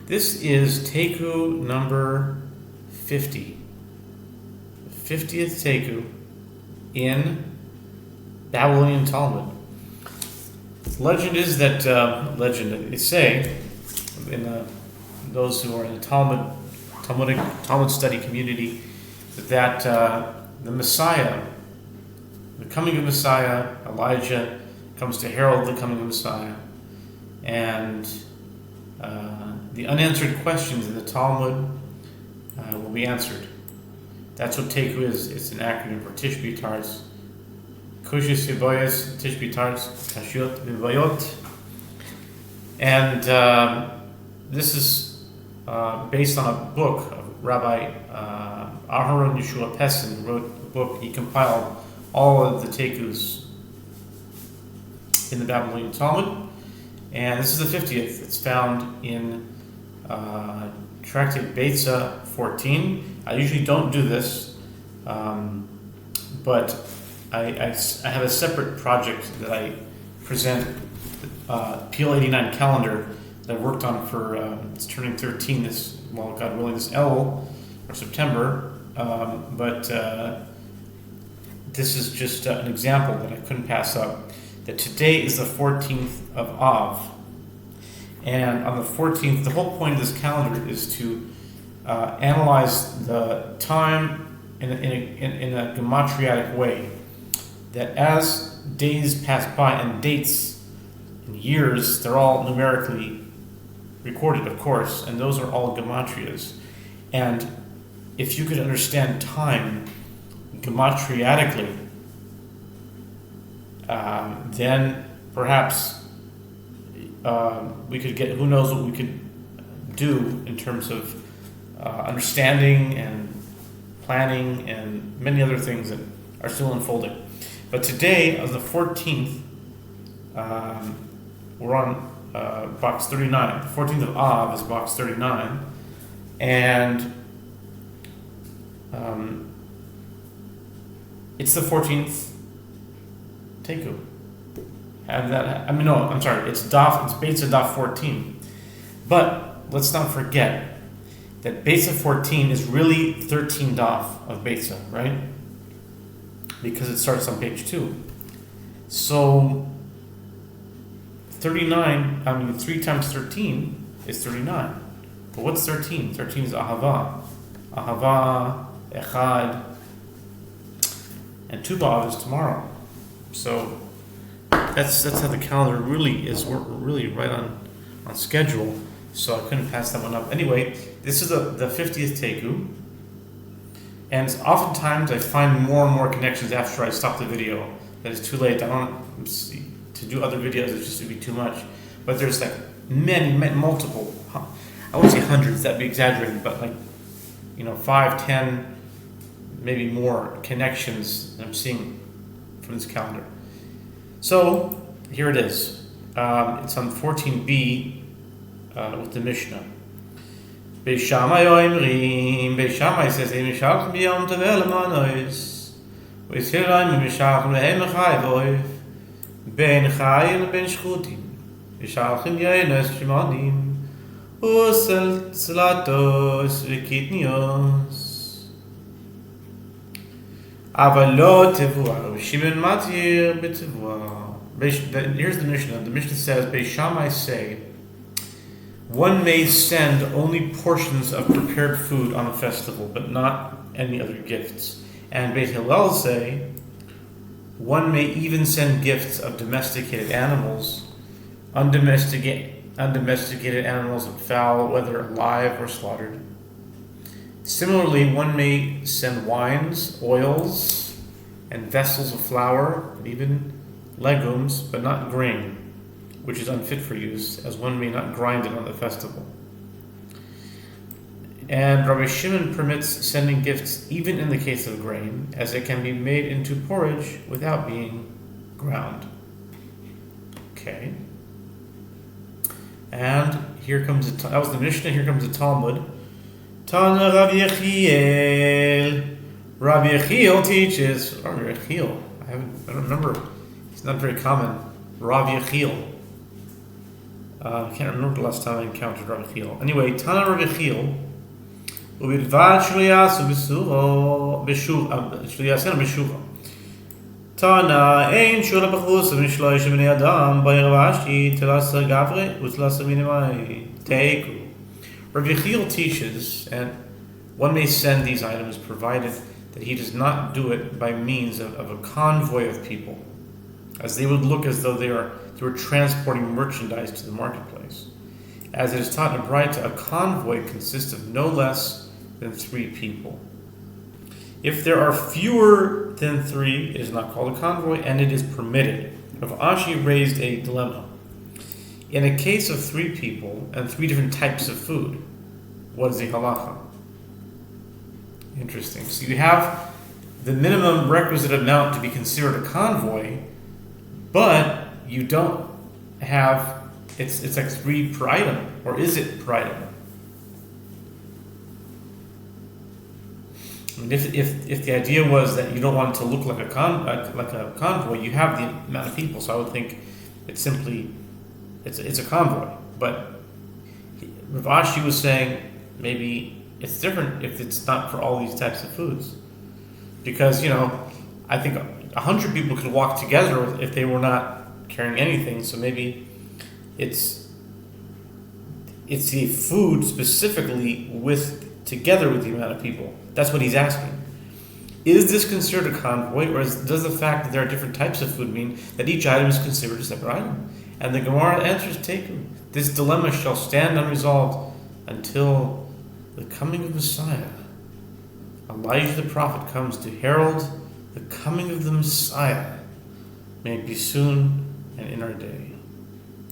This is Taiku number 50. The 50th Taiku in Babylonian Talmud. Legend is that, they say, in those who are in the Talmud study community, that the Messiah, the coming of Messiah, Elijah comes to herald the coming of Messiah, and the unanswered questions in the Talmud will be answered. That's what Taiku is. It's an acronym for Tishbi Tars. Kushis Vibayos, Tishbi Tars, Kashiot Vibayot. And this is based on a book of Rabbi Aharon Yeshua Pessin, who wrote a book. He compiled all of the Taikus in the Babylonian Talmud. And this is the 50th. It's found in Tractate Beitzah 14. I usually don't do this, but I have a separate project that I present, PL 89 calendar that I worked on for, it's turning 13 God willing, this Elul, or September, but this is just an example that I couldn't pass up. That today is the 14th of Av, and on the 14th, the whole point of this calendar is to analyze the time in a gematriatic way, that as days pass by, and dates and years, they're all numerically recorded, of course, and those are all gematrias. And if you could understand time gematriatically, then perhaps we could get, who knows what we could do in terms of understanding and planning and many other things that are still unfolding. But today, on the 14th, we're on box 39. The 14th of Av is box 39. And it's the 14th Taiku. It's Beitzah Daf 14. But let's not forget that Beitzah 14 is really 13 Daf of Beitzah, right? Because it starts on page 2. So 3 times 13 is 39. But what's 13? 13 is Ahava. Ahava, Echad, and Tu B'Av is tomorrow. So that's how the calendar really is. We're really right on schedule. So I couldn't pass that one up. Anyway, this is the 50th Taiku. And oftentimes I find more and more connections after I stop the video. That it's too late. I don't to do other videos. It just would be too much. But there's like multiple. I wouldn't say hundreds. That'd be exaggerated. But 5, 10, maybe more connections that I'm seeing from this calendar. So here it is. It's on 14b with the Mishnah. Beis Shammai oimrim. Beis Shammai says, "Ein mishalchem b'yom tevel l'manois, v'yisirayim mishalchem lehem l'chayvoiv, ben chayin ben shchutim, mishalchem yayin shimonim, usel tzlatos v'kitnios. Aval lo tevuah, v'shimon matir b'tevuah." Here's the Mishnah. The Mishnah says, Beis Shammai say, one may send only portions of prepared food on a festival, but not any other gifts. And Beit Hillel say, one may even send gifts of domesticated animals, undomesticated animals of fowl, whether alive or slaughtered. Similarly, one may send wines, oils, and vessels of flour, and even legumes, but not grain, which is unfit for use, as one may not grind it on the festival. And Rabbi Shimon permits sending gifts even in the case of grain, as it can be made into porridge without being ground. Okay. And here comes that was the Mishnah. Here comes the Talmud. Tana Rabbi Yechiel. Rabbi Yechiel teaches. Rabbi Yechiel. I don't remember. It's not very common. Rabbi Yechiel. I can't remember the last time I encountered Rabbi Chiel. Anyway, Tana Rabbi Chiel, ובלבד שלא יעשו בשורה. Tana ein shura b'chus v'mishloish b'nei adam b'yer v'ashti telasa gavre u'telasa minimai Taiku. Rabbi Chiel teaches, and one may send these items provided that he does not do it by means of a convoy of people, as they would look as though they were transporting merchandise to the marketplace. As it is taught in Beitzah, a convoy consists of no less than 3 people. If there are fewer than 3, it is not called a convoy, and it is permitted. Rav Ashi raised a dilemma. In a case of 3 people and 3 different types of food, what is the halacha? Interesting. So you have the minimum requisite amount to be considered a convoy, but you don't have, it's like 3 per item, or is it per item? I mean, if the idea was that you don't want it to look like a convoy, you have the amount of people, so I would think it's simply it's a convoy. But Rav Ashi was saying maybe it's different if it's not for all these types of foods, because I think 100 people could walk together if they were not carrying anything. So maybe it's the food specifically together with the amount of people. That's what he's asking. Is this considered a convoy, or does the fact that there are different types of food mean that each item is considered a separate item? And the Gemara answers, Taiku. This dilemma shall stand unresolved until the coming of Messiah. Elijah the prophet comes to herald the coming of the Messiah. May it be soon and in our day.